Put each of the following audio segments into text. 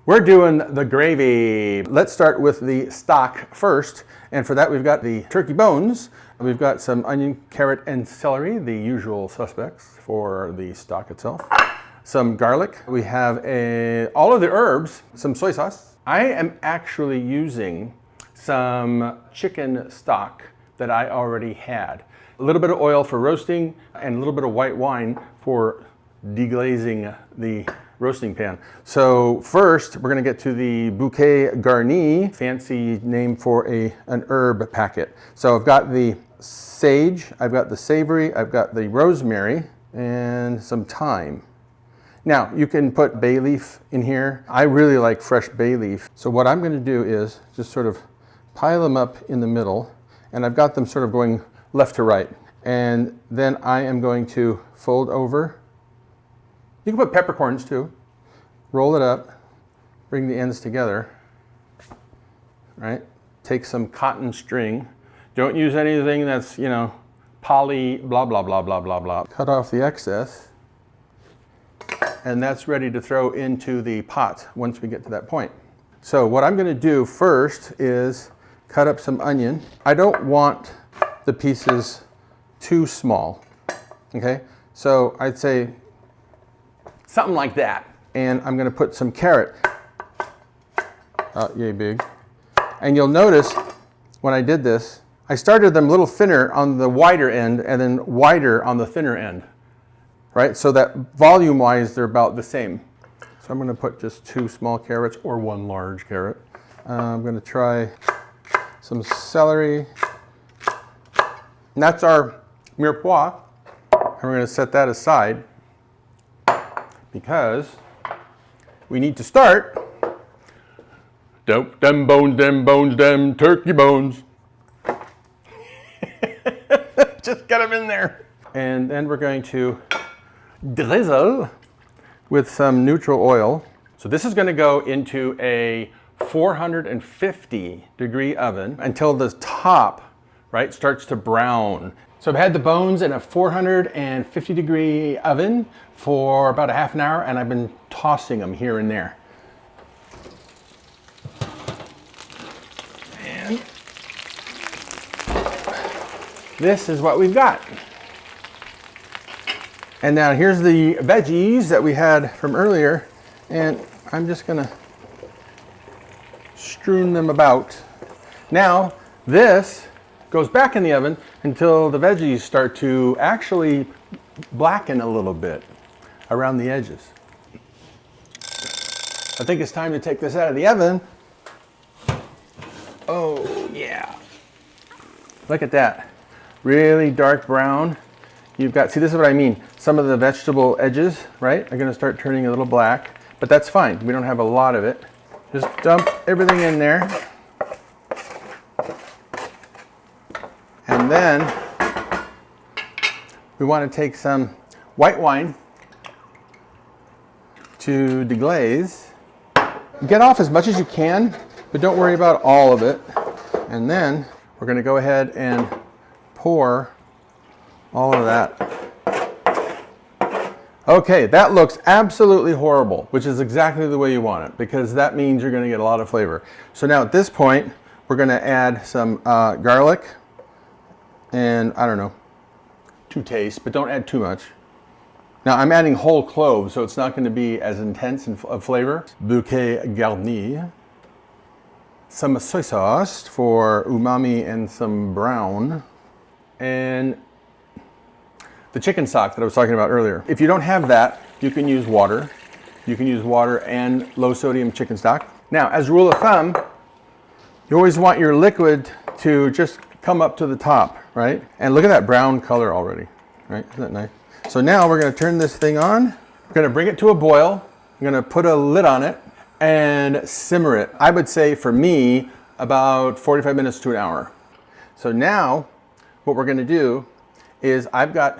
We're doing the gravy. Let's start with the stock first. And for that, we've got the turkey bones. We've got some onion, carrot, and celery, the usual suspects for the stock itself. Some garlic. We have all of the herbs, some soy sauce. I am actually using some chicken stock that I already had. A little bit of oil for roasting and a little bit of white wine for deglazing the roasting pan. So first, we're gonna get to the Bouquet Garni, fancy name for an herb packet. So I've got the sage, I've got the savory, I've got the rosemary, and some thyme. Now, you can put bay leaf in here. I really like fresh bay leaf. So what I'm gonna do is just sort of pile them up in the middle, and I've got them sort of going left to right. And then I am going to fold over. You can put peppercorns too. Roll it up, bring the ends together, right? Take some cotton string. Don't use anything that's, poly, blah, blah, blah, blah, blah, blah. Cut off the excess. And that's ready to throw into the pot once we get to that point. So what I'm gonna do first is cut up some onion. I don't want the pieces too small, okay? So I'd say something like that. And I'm gonna put some carrot, yay big. And you'll notice when I did this, I started them a little thinner on the wider end and then wider on the thinner end, right? So that volume-wise, they're about the same. So I'm gonna put just 2 small carrots or 1 large carrot. I'm gonna try some celery. And that's our Mirepoix. And we're gonna set that aside because we need to start. Them bones, them turkey bones. Just get them in there. And then we're going to drizzle with some neutral oil. So this is gonna go into a 450 degree oven until the top, right, starts to brown. So I've had the bones in a 450 degree oven for about a half an hour, and I've been tossing them here and there. And this is what we've got. And now here's the veggies that we had from earlier, and I'm just gonna strewn them about. Now, this goes back in the oven until the veggies start to actually blacken a little bit around the edges. I think it's time to take this out of the oven. Oh yeah. Look at that. Really dark brown. You've got, see, this is what I mean. Some of the vegetable edges, right, are gonna start turning a little black, but that's fine. We don't have a lot of it. Just dump everything in there. And then we want to take some white wine to deglaze. Get off as much as you can, but don't worry about all of it. And then we're going to go ahead and pour all of that. Okay, that looks absolutely horrible, which is exactly the way you want it, because that means you're going to get a lot of flavor. So now at this point, we're going to add some garlic. And I don't know, to taste, but don't add too much. Now I'm adding whole cloves, so it's not going to be as intense in flavor. Bouquet Garni. Some soy sauce for umami and some brown. And the chicken stock that I was talking about earlier. If you don't have that, you can use water. You can use water and low sodium chicken stock. Now, as a rule of thumb, you always want your liquid to just come up to the top, right? And look at that brown color already, right? Isn't that nice? So now we're gonna turn this thing on. We're gonna bring it to a boil. I'm gonna put a lid on it and simmer it. I would say for me, about 45 minutes to an hour. So now what we're gonna do is I've got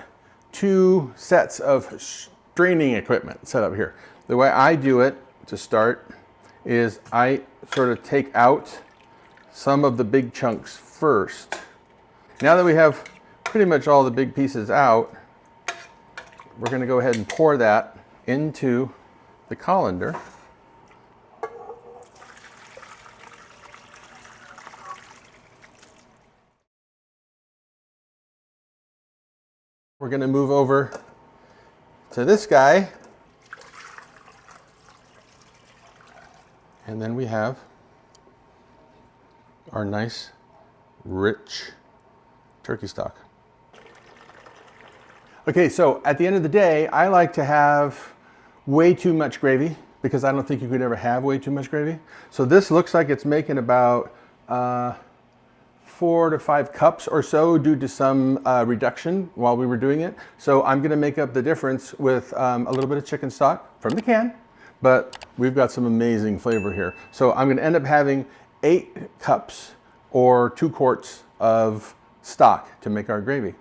2 sets of straining equipment set up here. The way I do it to start is I sort of take out some of the big chunks first. Now that we have pretty much all the big pieces out, we're going to go ahead and pour that into the colander. We're going to move over to this guy. And then we have our nice, rich turkey stock. Okay, so at the end of the day, I like to have way too much gravy because I don't think you could ever have way too much gravy. So this looks like it's making about 4 to 5 cups or so due to some reduction while we were doing it. So I'm gonna make up the difference with a little bit of chicken stock from the can, but we've got some amazing flavor here. So I'm gonna end up having 8 cups or 2 quarts of stock to make our gravy.